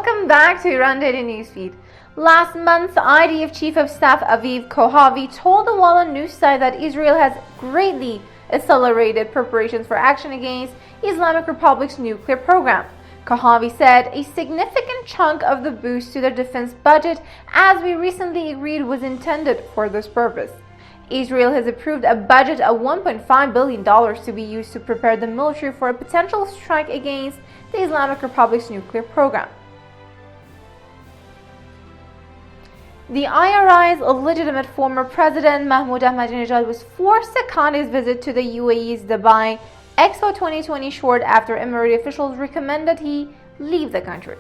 Welcome back to Iran Daily Newsfeed. Last month, IDF Chief of Staff Aviv Kohavi told the Wall news site that Israel has greatly accelerated preparations for action against Islamic Republic's nuclear program. Kohavi said a significant chunk of the boost to their defense budget, as we recently agreed, was intended for this purpose. Israel has approved a budget of $1.5 billion to be used to prepare the military for a potential strike against the Islamic Republic's nuclear program. The IRI's illegitimate former president Mahmoud Ahmadinejad was forced to cut his visit to the UAE's Dubai Expo 2020 short after Emirati officials recommended he leave the country.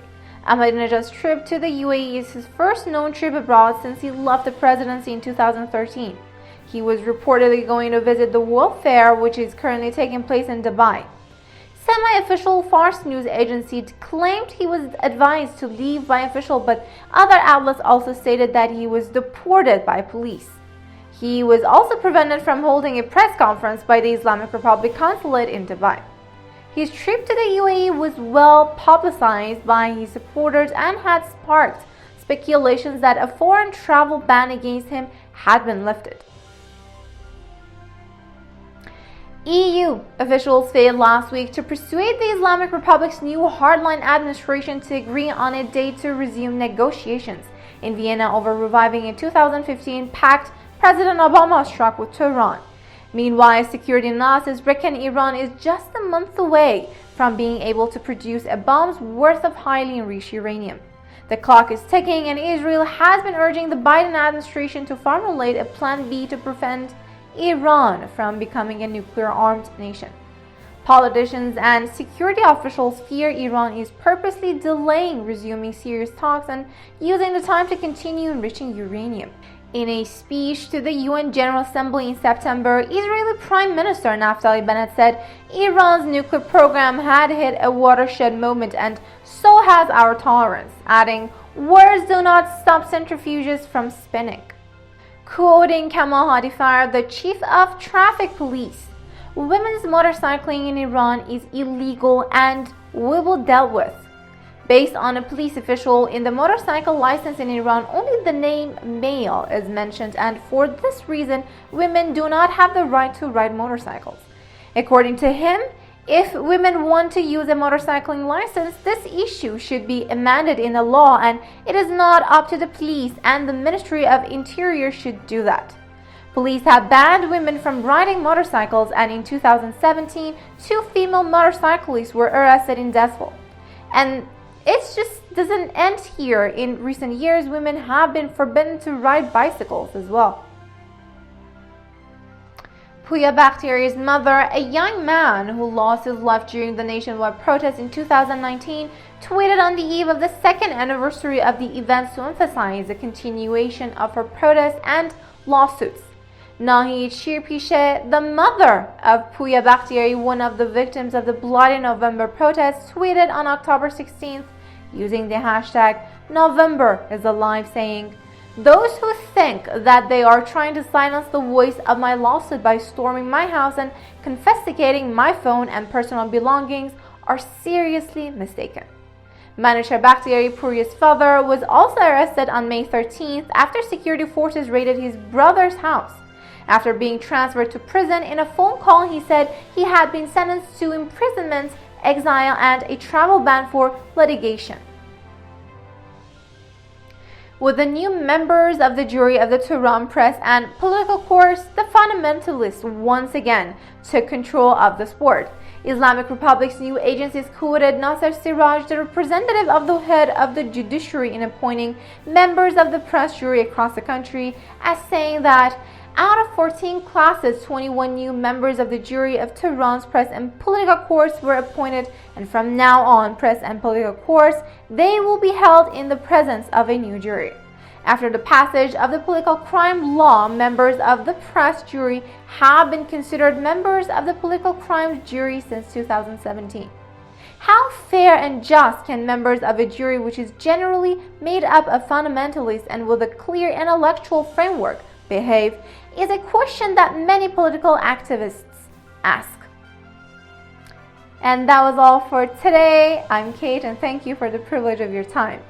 Ahmadinejad's trip to the UAE is his first known trip abroad since he left the presidency in 2013. He was reportedly going to visit the World Fair, which is currently taking place in Dubai. Semi-official Fars news agency claimed he was advised to leave by official, but other outlets also stated that he was deported by police. He was also prevented from holding a press conference by the Islamic Republic consulate in Dubai. His trip to the UAE was well publicized by his supporters and had sparked speculations that a foreign travel ban against him had been lifted. EU officials failed last week to persuade the Islamic Republic's new hardline administration to agree on a date to resume negotiations in Vienna over reviving a 2015 pact President Obama struck with Tehran. Meanwhile, security analysis reckon Iran is just a month away from being able to produce a bomb's worth of highly enriched uranium. The clock is ticking, and Israel has been urging the Biden administration to formulate a plan B to prevent Iran from becoming a nuclear-armed nation. Politicians and security officials fear Iran is purposely delaying resuming serious talks and using the time to continue enriching uranium. In a speech to the UN General Assembly in September, Israeli Prime Minister Naftali Bennett said Iran's nuclear program had hit a watershed moment, and so has our tolerance, adding, "Words do not stop centrifuges from spinning." Quoting Kamal Hadifar, the chief of traffic police, "Women's motorcycling in Iran is illegal and will be dealt with." Based on a police official, in the motorcycle license in Iran, only the name male is mentioned, and for this reason, women do not have the right to ride motorcycles. According to him, if women want to use a motorcycling license, this issue should be amended in the law, and it is not up to the police, and the Ministry of Interior should do that. Police have banned women from riding motorcycles, and in 2017, 2 female motorcyclists were arrested in Desville. And it just doesn't end here. In recent years, women have been forbidden to ride bicycles as well. Poya Baqeri's mother, a young man who lost his life during the nationwide protest in 2019, tweeted on the eve of the 2nd anniversary of the events to emphasize the continuation of her protests and lawsuits. Nahi Shirpishe, the mother of Poya Baqeri, one of the victims of the Bloody November protests, tweeted on October 16th using the hashtag #NovemberIsAlive, saying, "Those who think that they are trying to silence the voice of my lawsuit by storming my house and confiscating my phone and personal belongings are seriously mistaken." Manouchehr Baqeri, Poya's father, was also arrested on May 13th after security forces raided his brother's house. After being transferred to prison, in a phone call he said he had been sentenced to imprisonment, exile, and a travel ban for litigation. With the new members of the jury of the Tehran press and political courts, the fundamentalists once again took control of the sport. Islamic Republic's new agencies quoted Nasser Siraj, the representative of the head of the judiciary, in appointing members of the press jury across the country, as saying that out of 14 classes, 21 new members of the jury of Tehran's press and political courts were appointed, and from now on, press and political courts, they will be held in the presence of a new jury. After the passage of the political crime law, members of the press jury have been considered members of the political crimes jury since 2017. How fair and just can members of a jury which is generally made up of fundamentalists and with a clear intellectual framework behave is a question that many political activists ask. And that was all for today. I'm Kate, and thank you for the privilege of your time.